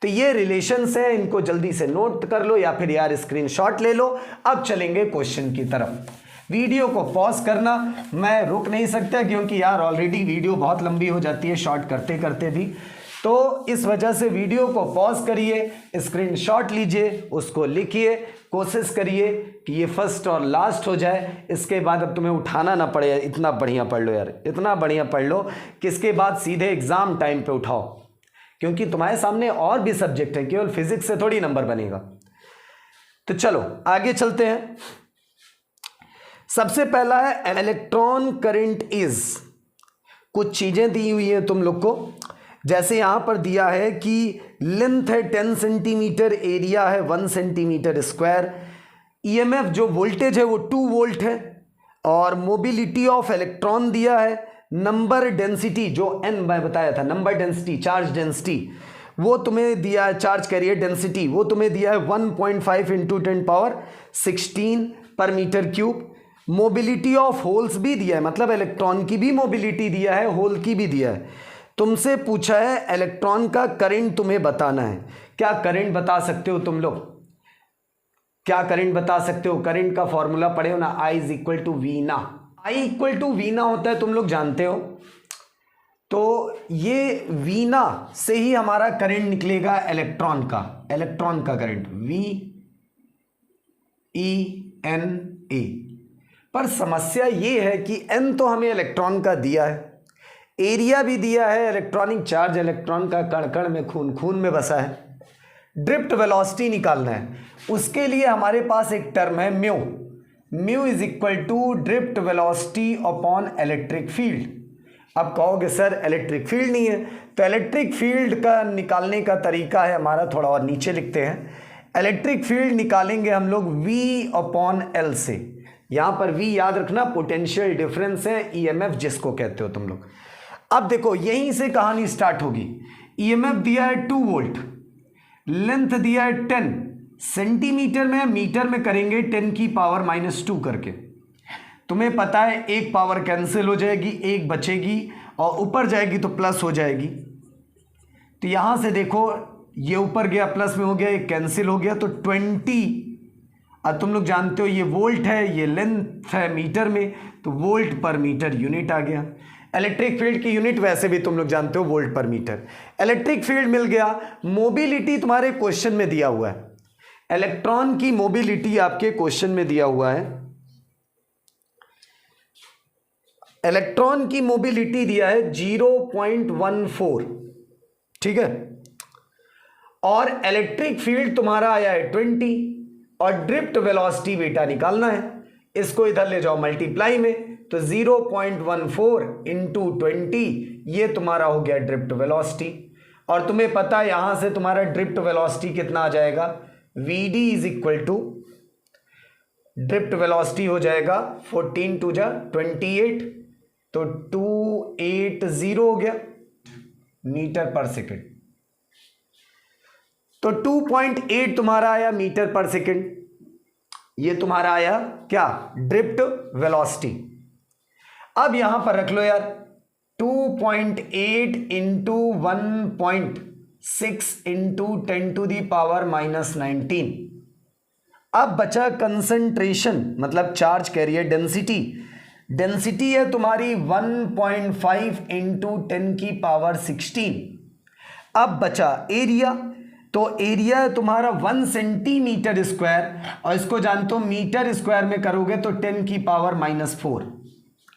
A: तो ये रिलेशंस है, इनको जल्दी से नोट कर लो या फिर यार स्क्रीनशॉट ले लो। अब चलेंगे क्वेश्चन की तरफ। वीडियो को पॉज करना, मैं रुक नहीं सकता क्योंकि यार ऑलरेडी वीडियो बहुत लंबी हो जाती है शॉर्ट करते करते भी, तो इस वजह से वीडियो को पॉज करिए, स्क्रीनशॉट लीजिए, उसको लिखिए, कोशिश करिए कि ये फर्स्ट और लास्ट हो जाए। इसके बाद अब तुम्हें उठाना ना पड़े, इतना बढ़िया पढ़ लो यार, इतना बढ़िया पढ़ लो कि इसके बाद सीधे एग्जाम टाइम पे उठाओ, क्योंकि तुम्हारे सामने और भी सब्जेक्ट है, केवल फिजिक्स से थोड़ी नंबर बनेगा। तो चलो आगे चलते हैं। सबसे पहला है इलेक्ट्रॉन करंट इज। कुछ चीजें दी हुई हैं तुम लोग को, जैसे यहां पर दिया है कि लेंथ है 10 सेंटीमीटर, एरिया है 1 सेंटीमीटर स्क्वायर, ईएमएफ जो वोल्टेज है वो 2 वोल्ट है, और मोबिलिटी ऑफ इलेक्ट्रॉन दिया है, नंबर डेंसिटी जो एन मैं बताया था, नंबर डेंसिटी, चार्ज डेंसिटी वो तुम्हें दिया है, चार्ज कैरियर डेंसिटी वो तुम्हें दिया है 1.5 इंटू 10⁻16 पर metre cube. Mobility of holes भी दिया है, मतलब इलेक्ट्रॉन की भी मोबिलिटी दिया है, होल की भी दिया है। तुमसे पूछा है इलेक्ट्रॉन का करंट तुम्हें बताना है। क्या करंट बता सकते हो तुम लोग, क्या करंट बता सकते हो? करंट का फॉर्मूला पढ़े हो ना, I is equal to V ना, I इक्वल टू वी ना होता है, तुम लोग जानते हो। तो ये वीना से ही हमारा करंट निकलेगा इलेक्ट्रॉन का, इलेक्ट्रॉन का करंट VENA। पर समस्या ये है कि N तो हमें इलेक्ट्रॉन का दिया है, एरिया भी दिया है, इलेक्ट्रॉनिक चार्ज इलेक्ट्रॉन का कण कण में, खून खून में बसा है। ड्रिफ्ट वेलोसिटी निकालना है, उसके लिए हमारे पास एक टर्म है mu. Mu is equal to drift velocity upon electric field. अब कहोगे सर इलेक्ट्रिक फील्ड नहीं है, तो इलेक्ट्रिक फील्ड का निकालने का तरीका है हमारा, थोड़ा और नीचे लिखते हैं। इलेक्ट्रिक फील्ड निकालेंगे हम लोग V अपॉन L से। यहां पर V याद रखना पोटेंशियल डिफरेंस है, EMF जिसको कहते हो तुम लोग। अब देखो यहीं से कहानी स्टार्ट होगी। EMF दिया है 2 वोल्ट, लेंथ दिया है 10 सेंटीमीटर में, मीटर में करेंगे 10 की पावर -2 करके। तुम्हें पता है एक पावर कैंसिल हो जाएगी, एक बचेगी, और ऊपर जाएगी तो प्लस हो जाएगी। तो यहां से देखो ये ऊपर गया प्लस में हो गया, एक कैंसिल हो गया, तो 20। अब तुम लोग जानते हो ये वोल्ट है, ये लेंथ है मीटर में, तो वोल्ट पर मीटर यूनिट आ गया। इलेक्ट्रिक फील्ड की यूनिट वैसे भी तुम लोग जानते हो वोल्ट पर मीटर। इलेक्ट्रिक फील्ड मिल गया। मोबिलिटी तुम्हारे क्वेश्चन में दिया हुआ है, इलेक्ट्रॉन की मोबिलिटी आपके क्वेश्चन में दिया हुआ है। इलेक्ट्रॉन की मोबिलिटी दिया है 0.14, ठीक है। और इलेक्ट्रिक फील्ड तुम्हारा आया है 20 और ड्रिफ्ट वेलोसिटी बेटा निकालना है। इसको इधर ले जाओ मल्टीप्लाई में, तो 0.14 इंटू 20 ये तुम्हारा हो गया ड्रिफ्ट वेलोसिटी। और तुम्हें पता है यहां से तुम्हारा ड्रिफ्ट वेलोसिटी कितना आ जाएगा, Vd is equal to drift velocity हो जाएगा 14 टू जा 28, तो 280 हो गया मीटर पर सेकेंड। तो 2.8 तुम्हारा आया मीटर पर सेकेंड, ये तुम्हारा आया क्या, ड्रिफ्ट वेलोसिटी। अब यहां पर रख लो यार 2.8 into 1.6 into 10 to the power -19। अब बचा कंसंट्रेशन मतलब चार्ज कैरियर डेंसिटी। डेंसिटी है तुम्हारी 1.5 इंटू 10 की पावर 16। अब बचा एरिया, तो एरिया है तुम्हारा 1 सेंटीमीटर स्क्वायर, और इसको जानते हो मीटर स्क्वायर में करोगे तो 10 की पावर -4।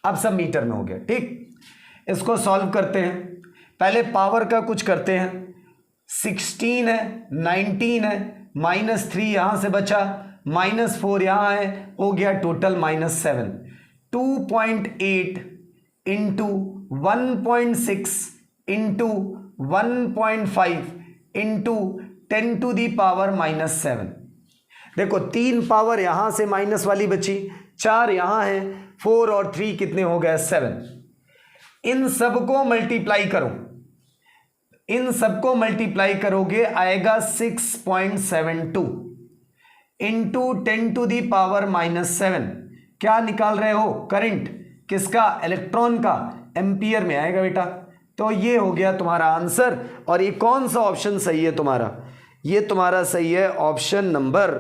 A: अब सब मीटर में हो गया, ठीक। इसको सॉल्व करते हैं, पहले पावर का कुछ करते हैं। 16 है, 19 है, -3 यहां से बचा, -4 यहां है, हो गया total -7। 2.8 into 1.6 into 1.5 into 10 to the power -7। देखो 3 पावर यहां से माइनस वाली बची, 4 यहां है, 4 और 3 कितने हो गए 7। इन सबको मल्टीप्लाई करो, इन सबको मल्टीप्लाई करोगे आएगा 6.72 इंटू 10 टू दी पावर -7। क्या निकाल रहे हो, करंट किसका, इलेक्ट्रॉन का, एम्पियर में आएगा बेटा। तो ये हो गया तुम्हारा आंसर। और ये कौन सा ऑप्शन सही है तुम्हारा, ये तुम्हारा सही है option number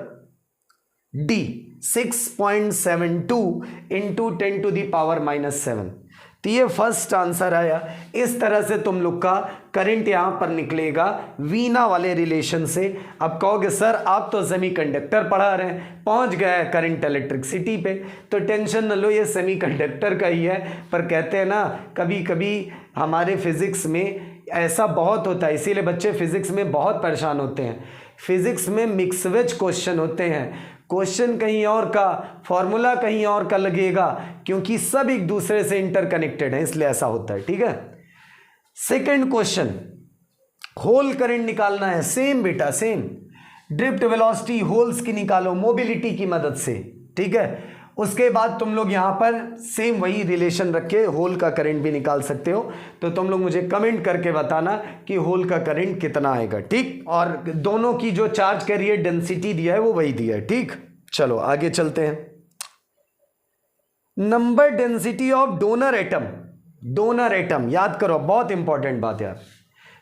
A: D, 6.72 into 10 to the power -7। तो ये फर्स्ट आंसर आया। इस तरह से तुम लोग का करंट यहां पर निकलेगा वीना वाले रिलेशन से। अब कहोगे सर आप तो सेमीकंडक्टर पढ़ा रहे हैं, पहुंच गए करंट इलेक्ट्रिसिटी पे, तो टेंशन न लो, ये सेमीकंडक्टर का ही है। पर कहते हैं ना कभी कभी हमारे फिजिक्स में ऐसा बहुत होता है, इसीलिए बच्चे फिजिक्स में बहुत परेशान होते हैं। फिजिक्स में मिक्सवेज क्वेश्चन होते हैं, क्वेश्चन कहीं और का, फॉर्मूला कहीं और का लगेगा, क्योंकि सब एक दूसरे से इंटरकनेक्टेड है, इसलिए ऐसा होता है, ठीक है। सेकंड क्वेश्चन, होल करंट निकालना है, सेम बेटा सेम, ड्रिफ्ट वेलोसिटी होल्स की निकालो मोबिलिटी की मदद से, ठीक है। उसके बाद तुम लोग यहां पर सेम वही रिलेशन रख के होल का करंट भी निकाल सकते हो। तो तुम लोग मुझे कमेंट करके बताना कि होल का करंट कितना आएगा, ठीक। और दोनों की जो चार्ज कैरियर डेंसिटी दिया है वो वही दिया है, ठीक। चलो आगे चलते हैं। Number density of donor atom. Donor atom याद करो, बहुत इंपॉर्टेंट बात यार।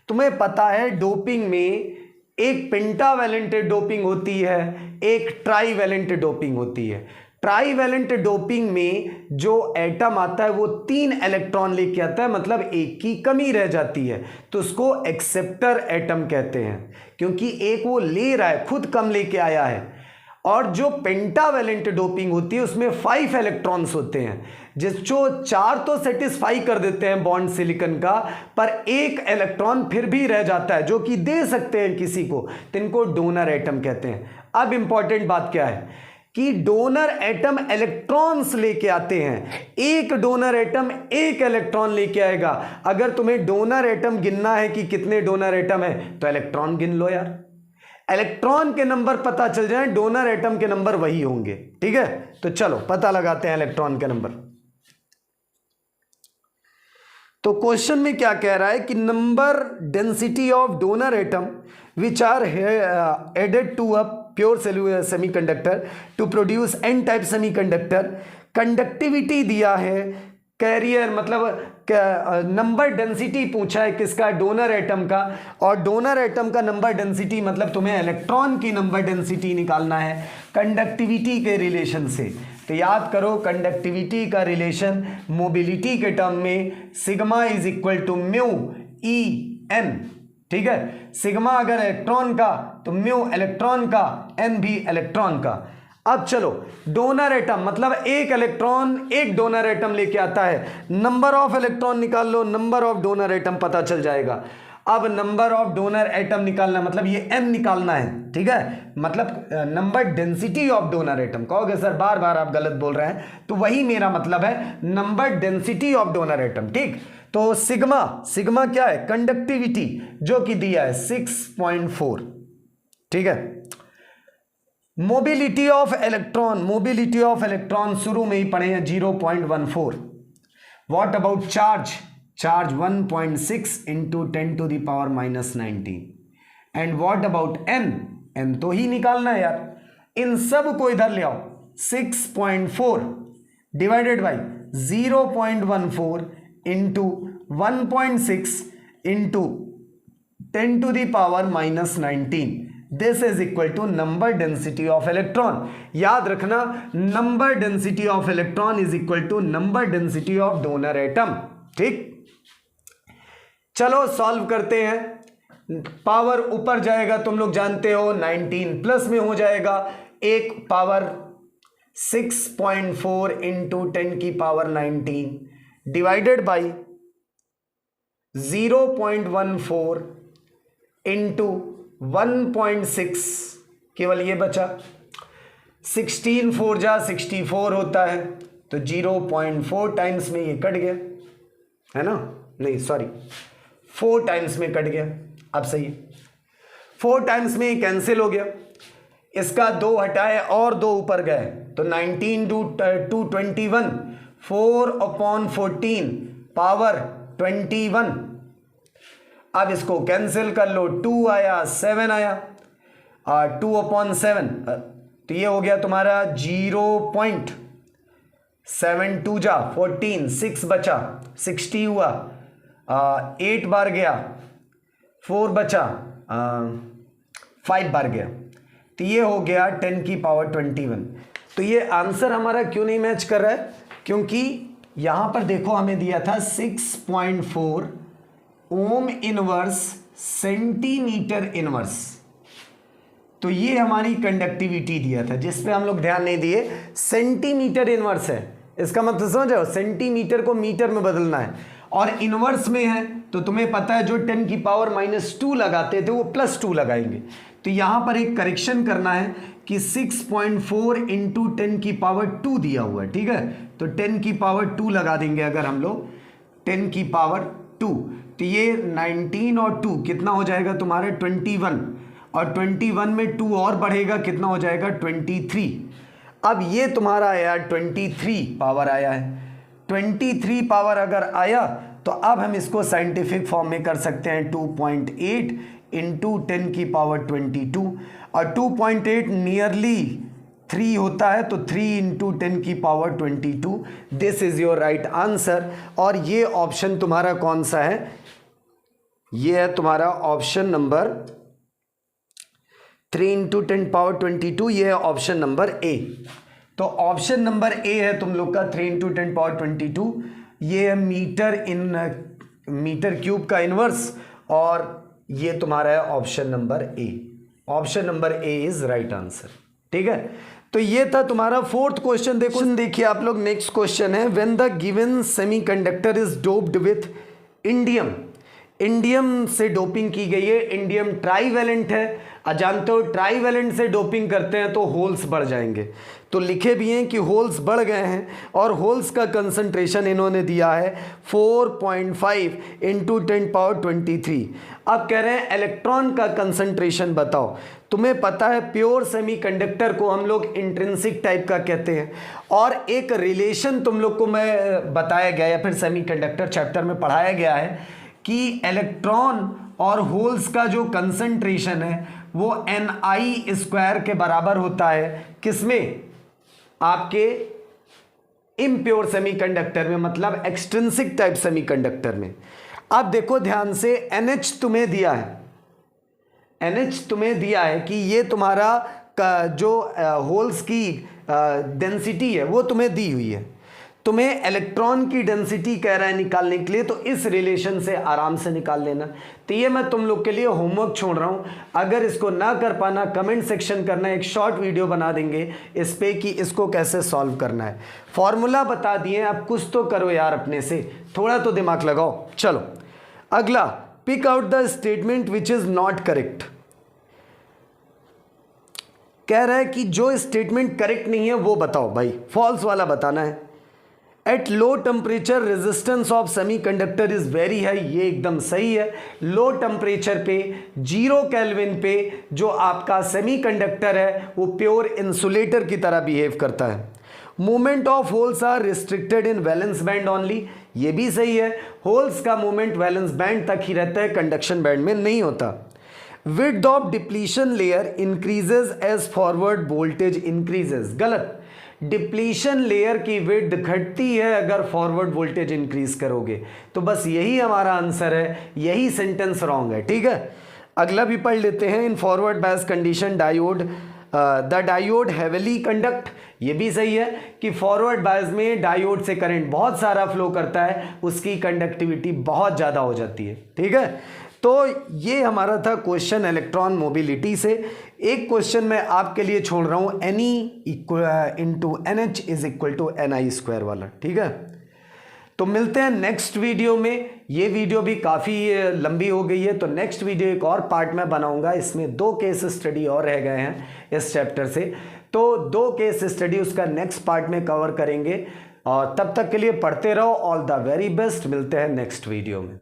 A: तुम्हें पता है डोपिंग में एक पेंटावैलेंट डोपिंग होती है, एक ट्राईवैलेंट डोपिंग होती है। ट्राईवैलेंट डोपिंग में जो एटम आता है वो 3 इलेक्ट्रॉन लेके आता है, मतलब एक की कमी रह जाती है, तो उसको एक्सेप्टर एटम कहते हैं, क्योंकि एक वो ले रहा है, खुद कम लेके आया है। और जो पेंटावैलेंट डोपिंग होती है उसमें 5 इलेक्ट्रॉन्स होते हैं, जो 4 तो सेटिस्फाई कर देते हैं बॉन्ड सिलिकॉन का, पर एक इलेक्ट्रॉन फिर भी रह जाता है जो कि दे सकते हैं किसी को, तो इनको डोनर एटम कहते हैं। अब इंपॉर्टेंट बात क्या है कि डोनर एटम इलेक्ट्रॉन्स लेके आते हैं, एक डोनर एटम एक इलेक्ट्रॉन लेके आएगा। अगर तुम्हें डोनर एटम गिनना है कि कितने डोनर एटम है, तो इलेक्ट्रॉन गिन लो यार, इलेक्ट्रॉन के नंबर पता चल जाए, डोनर एटम के नंबर वही होंगे, ठीक है। तो चलो पता लगाते हैं इलेक्ट्रॉन के नंबर। तो क्वेश्चन में क्या कह रहा है कि number density of donor atom which are added to a pure semiconductor to produce N type semiconductor. Conductivity दिया है, कैरियर मतलब नंबर डेंसिटी पूछा है किसका, डोनर एटम का, और डोनर एटम का नंबर डेंसिटी मतलब तुम्हें इलेक्ट्रॉन की नंबर डेंसिटी निकालना है कंडक्टिविटी के रिलेशन से। तो याद करो कंडक्टिविटी का रिलेशन मोबिलिटी के टर्म में sigma is equal to mu E N, ठीक है। सिग्मा अगर इलेक्ट्रॉन का तो म्यू इलेक्ट्रॉन का, एन भी इलेक्ट्रॉन का। अब चलो डोनर एटम मतलब एक इलेक्ट्रॉन एक डोनर एटम लेके आता है, नंबर ऑफ इलेक्ट्रॉन निकाल लो, नंबर ऑफ डोनर एटम पता चल जाएगा। अब नंबर ऑफ डोनर एटम निकालना, मतलब ये m निकालना है, ठीक है, मतलब number density of donor atom. कहोगे सर बार बार आप गलत बोल रहे हैं, तो वही मेरा मतलब है, number density of donor atom, ठीक। तो सिग्मा, सिग्मा क्या है, कंडक्टिविटी, जो कि दिया है 6.4, ठीक है। Mobility of electron, mobility of electron शुरू में ही पढ़े हैं 0.14। What about charge, charge 1.6 into 10⁻⁻19। And what about N, N तो ही निकालना है यार, इन सब को इधर ले आओ, 6.4 divided by 0.14 into 1.6 into 10⁻⁻19, this is equal to number density of electron. याद रखना, number density of electron is equal to number density of donor atom, ठीक। चलो सॉल्व करते हैं। पावर ऊपर जाएगा, तुम लोग जानते हो 19 प्लस में हो जाएगा, एक power 6.4 into 10⁻19 divided by 0.14 into 1.6, केवल ये बचा, 16 4 जा 64 होता है, तो 0.4 टाइम्स में ये कट गया, है ना, नहीं सॉरी 4 टाइम्स में कट गया। अब सही है, 4 टाइम्स में ये कैंसिल हो गया, इसका 2 हटाए और 2 ऊपर गए, तो 19 टू 21, 4/14 पावर 21। अब इसको कैंसिल कर लो, 2 आया 7 आया, 2/7, तो ये हो गया तुम्हारा 0.72 जा 14, 6 बचा, 60 हुआ, 8 बार गया, 4 बचा, 5 बार गया, तो ये हो गया 10⁻21। तो ये आंसर हमारा क्यों नहीं मैच कर रहा है, क्योंकि यहां पर देखो हमें दिया था 6.4 ओम इनवर्स सेंटीमीटर इनवर्स, तो ये हमारी कंडक्टिविटी दिया था, जिस पे हम लोग ध्यान नहीं दिए, सेंटीमीटर इनवर्स है, इसका मतलब समझ रहे हो, सेंटीमीटर को मीटर में बदलना है, और इनवर्स में है तो तुम्हें पता है जो 10⁻⁻2 लगाते थे वो +2 लगाएंगे, तो यहां पर एक करेक्शन करना है कि 6.4 इंटू 10⁻2 दिया हुआ है, ठीक है, तो 10⁻2 लगा देंगे अगर हम लोग 10⁻2, तो ये 19 और 2 कितना हो जाएगा तुम्हारे 21, और 21 में 2 और बढ़ेगा, कितना हो जाएगा 23। अब ये तुम्हारा आया 23 पावर आया है, 23 पावर अगर आया तो अब हम इसको साइंटिफिक फॉर्म में कर सकते हैं 2.8 इंटू 10⁻22, और 2.8 नियरली 3 होता है, तो 3 into 10⁻22, this is your right answer. और ये ऑप्शन तुम्हारा कौन सा है, ये है तुम्हारा ऑप्शन नंबर 3 इंटू 10⁻22, ये है ऑप्शन नंबर ए। तो ऑप्शन नंबर ए है तुम लोग का 3 इंटू 10⁻22, ये है मीटर क्यूब का इनवर्स, और ये तुम्हारा है option number A. Option number A is right answer, ठीक है। तो ये था तुम्हारा 4th क्वेश्चन। देखिए आप लोग, नेक्स्ट क्वेश्चन है, when the given semiconductor is doped with indium, indium से डोपिंग की गई है, इंडियम ट्राईवैलेंट है, जानते हो ट्राईवैलेंट से डोपिंग करते हैं तो होल्स बढ़ जाएंगे, तो लिखे भी हैं कि होल्स बढ़ गए हैं, और होल्स का कंसंट्रेशन इन्होंने दिया है 4.5 इंटू 10⁻23। अब कह रहे हैं इलेक्ट्रॉन का कंसंट्रेशन बताओ। तुम्हें पता है प्योर सेमीकंडक्टर को हम लोग इंट्रिंसिक टाइप का कहते हैं, और एक रिलेशन तुम लोग को मैं बताया गया, या फिर सेमीकंडक्टर चैप्टर में पढ़ाया गया है कि इलेक्ट्रॉन और होल्स का जो कंसंट्रेशन है वो Ni² के बराबर होता है, किसमें, आपके इम्प्योर सेमीकंडक्टर में, मतलब एक्सट्रिंसिक टाइप सेमीकंडक्टर में। अब देखो ध्यान से, NH तुम्हें दिया है, NH तुम्हें दिया है कि ये तुम्हारा जो होल्स की डेंसिटी है वो तुम्हें दी हुई है, तुम्हें इलेक्ट्रॉन की डेंसिटी कह रहा है निकालने के लिए, तो इस रिलेशन से आराम से निकाल लेना। तो ये मैं तुम लोग के लिए होमवर्क छोड़ रहा हूँ, अगर इसको ना कर पाना कमेंट सेक्शन करना, एक शॉर्ट वीडियो बना देंगे इस पे कि इसको कैसे सॉल्व करना है। फॉर्मूला बता दिए, अब कुछ तो करो यार, अपने से थोड़ा तो दिमाग लगाओ। चलो अगला, pick out the statement which is not correct. कह रहा है कि जो स्टेटमेंट करेक्ट नहीं है वो बताओ भाई, फॉल्स वाला बताना है। At low temperature resistance of semiconductor is very high, ये एकदम सही है। लो टेम्परेचर पे 0 केल्विन पे जो आपका सेमीकंडक्टर है वो प्योर इंसुलेटर की तरह बिहेव करता है। Movement of holes are restricted in valence band only, ये भी सही है। होल्स का मूवमेंट वैलेंस बैंड तक ही रहता है, कंडक्शन बैंड में नहीं होता। Width of depletion layer increases as forward voltage increases, गलत। डिप्लीशन लेयर की विड्थ घटती है अगर फॉरवर्ड वोल्टेज इंक्रीज करोगे। तो बस यही हमारा आंसर है, यही सेंटेंस रॉन्ग है। ठीक है, अगला भी पढ़ लेते हैं। In forward bias condition diode the diode heavily conduct, ये भी सही है कि फॉरवर्ड बायस में डायोड से करंट बहुत सारा फ्लो करता है, उसकी कंडक्टिविटी बहुत ज़्यादा हो जाती है। ठीक है, तो ये हमारा था क्वेश्चन इलेक्ट्रॉन मोबिलिटी से। एक क्वेश्चन मैं आपके लिए छोड़ रहा हूँ, Ne into NH is equal to Ni² वाला। ठीक है, तो मिलते हैं नेक्स्ट वीडियो में। ये वीडियो भी काफ़ी लंबी हो गई है, तो नेक्स्ट वीडियो एक और पार्ट में बनाऊंगा। इसमें 2 केस स्टडी और रह गए हैं इस चैप्टर से, तो 2 केस स्टडी उसका नेक्स्ट पार्ट में कवर करेंगे। और तब तक के लिए पढ़ते रहो। ऑल द वेरी बेस्ट, मिलते हैं नेक्स्ट वीडियो में।